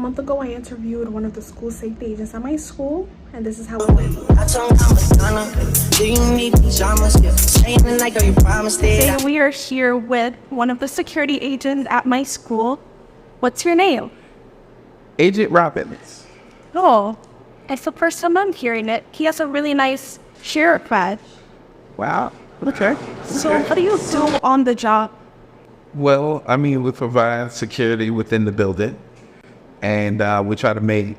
month ago, I interviewed one of the school safety agents at my school, and this is how it went. Today we are here with one of the security agents at my school. What's your name? Agent Robbins. Oh, it's the first time I'm hearing it. He has a really nice sheriff badge. Wow. Okay. So what do you do on the job? Well, I mean, we provide security within the building, and we try to make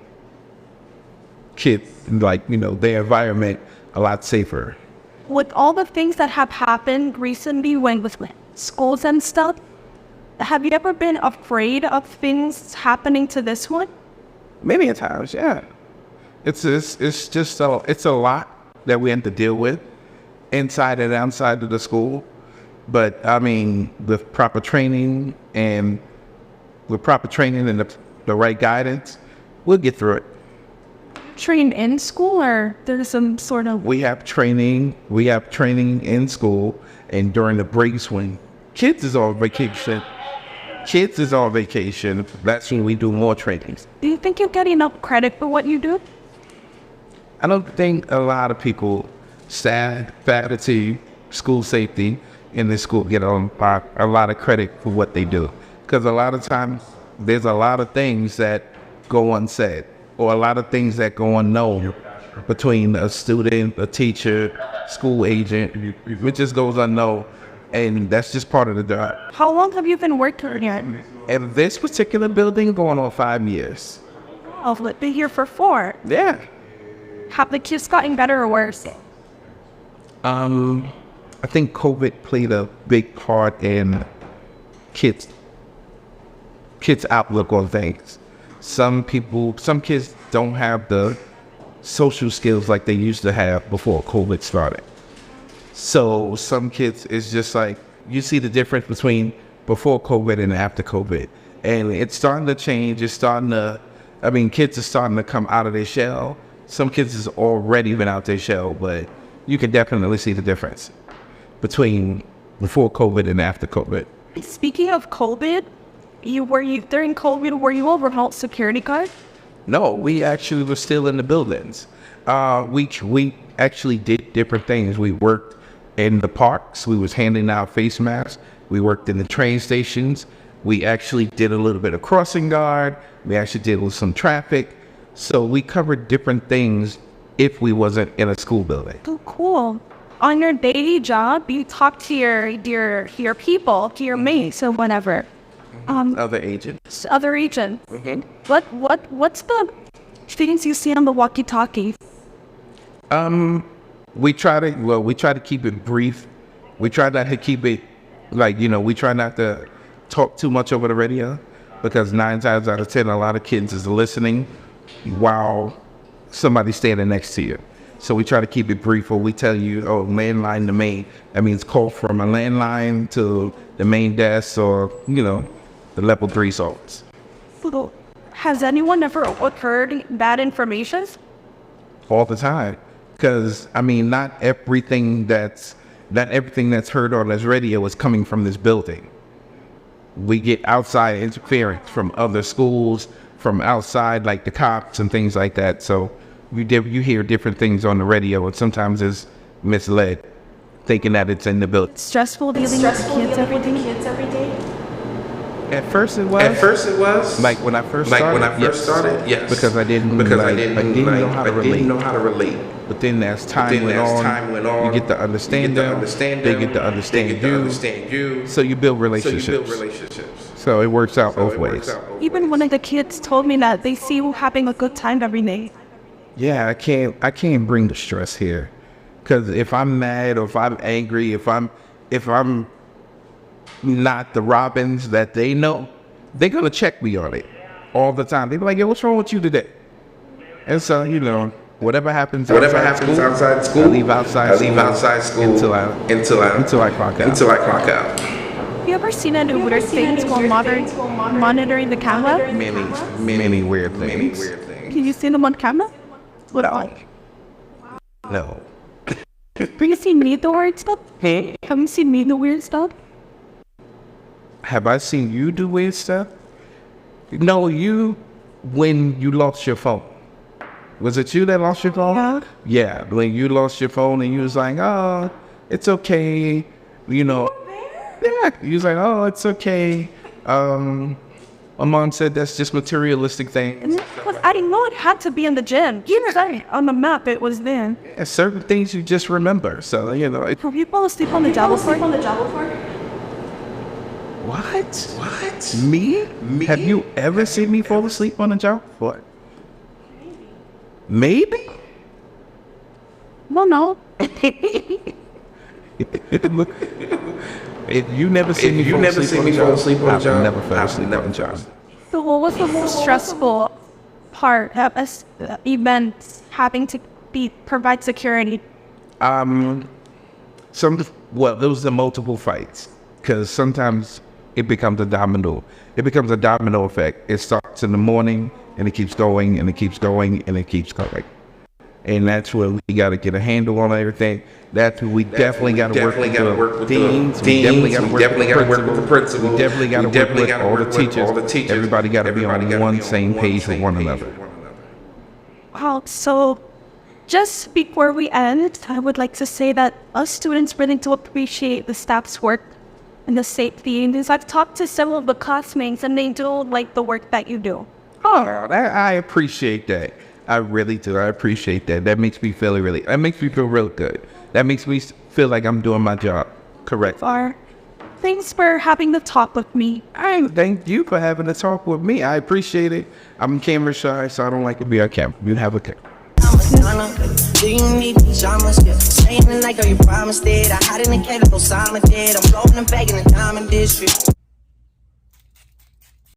kids, their environment a lot safer. With all the things that have happened recently with schools and stuff, have you ever been afraid of things happening to this one? Many a times, yeah. It's a lot that we have to deal with inside and outside of the school. But I mean, with proper training and the right guidance, we'll get through it. Trained in school, or there's some sort of... We have training in school, and during the breaks when kids is on vacation, that's when we do more trainings. Do you think you get enough credit for what you do? I don't think a lot of people, staff, faculty, school safety in this school get a lot of credit for what they do. Because a lot of times, there's a lot of things that go unsaid, or a lot of things that go unknown between a student, a teacher, school agent. It just goes unknown, and that's just part of the job. How long have you been working here? In this particular building, going on 5 years. Oh, I've been here for 4. Yeah. Have the kids gotten better or worse? I think COVID played a big part in kids' outlook on things. Some kids don't have the social skills like they used to have before COVID started. So some kids, it's just like, you see the difference between before COVID and after COVID. And it's starting to change. Kids are starting to come out of their shell. Some kids has already been out their shell, but you can definitely see the difference between before COVID and after COVID. Speaking of COVID, during COVID, were you a remote security guard? No, we actually were still in the buildings. We actually did different things. We worked in the parks. We was handing out face masks. We worked in the train stations. We actually did a little bit of crossing guard. We actually did some traffic. So we covered different things if we wasn't in a school building. Oh, cool. On your daily job, you talk to your people, to your mates or whatever. Other agents. Other agents. Mm-hmm. What's the things you see on the walkie-talkie? We try to keep it brief. We try not to keep it we try not to talk too much over the radio, because 9 times out of 10, a lot of kids is listening while somebody's standing next to you. So we try to keep it brief, or we tell you, landline to main. That means call from a landline to the main desk, or, the level 3 zones. Has anyone ever heard bad information? All the time. Because, not everything that's heard on this radio is coming from this building. We get outside interference from other schools, from outside, like the cops and things like that. So you hear different things on the radio, and sometimes it's misled, thinking that it's in the building. Stressful dealing with kids every day? At first it was. Like when I first started, yes. Because I didn't know how to relate. But then as time went on, you get to understand them. They get to understand you. So you build relationships. So it works out both ways. Even one of the kids told me that they see you having a good time every day. Yeah, I can't bring the stress here, because if I'm mad, or if I'm angry, if I'm not the Robbins that they know, they're gonna check me on it all the time. They be like, "Yo, what's wrong with you today?" And so whatever happens outside school, I leave outside school until I clock out. Have you ever seen any weird things while monitoring the camera? Many weird things. Can you see them on camera? No. Have you seen me the weird stuff? Hey? Have you seen me the weird stuff? Have I seen you do weird stuff? No, you when you lost your phone. Was it you that lost your phone? Yeah. Yeah, when you lost your phone and you was like, oh, it's okay, you know. Yeah, you was like, oh, it's okay. My mom said that's just materialistic things. Because I didn't know it had to be in the gym. Yeah. On the map, it was there. And certain things you just remember. So, you know. Have you fall asleep on the Java floor? What? Me? Have you ever seen me fall asleep on a job? What? Maybe? Well, no. If you never see me fall asleep on a job, I've never fell asleep on a job. So what was the most stressful part of events having to provide security? There was the multiple fights, because sometimes it becomes a domino. It becomes a domino effect. It starts in the morning, and it keeps going, and it keeps going, and it keeps going. And that's where we got to get a handle on everything. That's where we definitely got to work with the teams. We definitely got to work with the principal. We definitely got to work with all the teachers. Everybody got to be on one same page with one another. Wow, so just before we end, I would like to say that us students really do appreciate the staff's work and the safety. And I've talked to several of the classmates, and they do like the work that you do. Oh, I appreciate that. I really do. I appreciate that. That makes me feel real good. That makes me feel like I'm doing my job correct. Thanks for having the talk with me. Thank you for having the talk with me. I appreciate it. I'm camera shy, so I don't like to be on camera. You have a good. Do you need pajamas? Yeah. Saying it like, oh, you promised it. I hide in the cave, no Simon did. I'm blowing them back in the diamond district.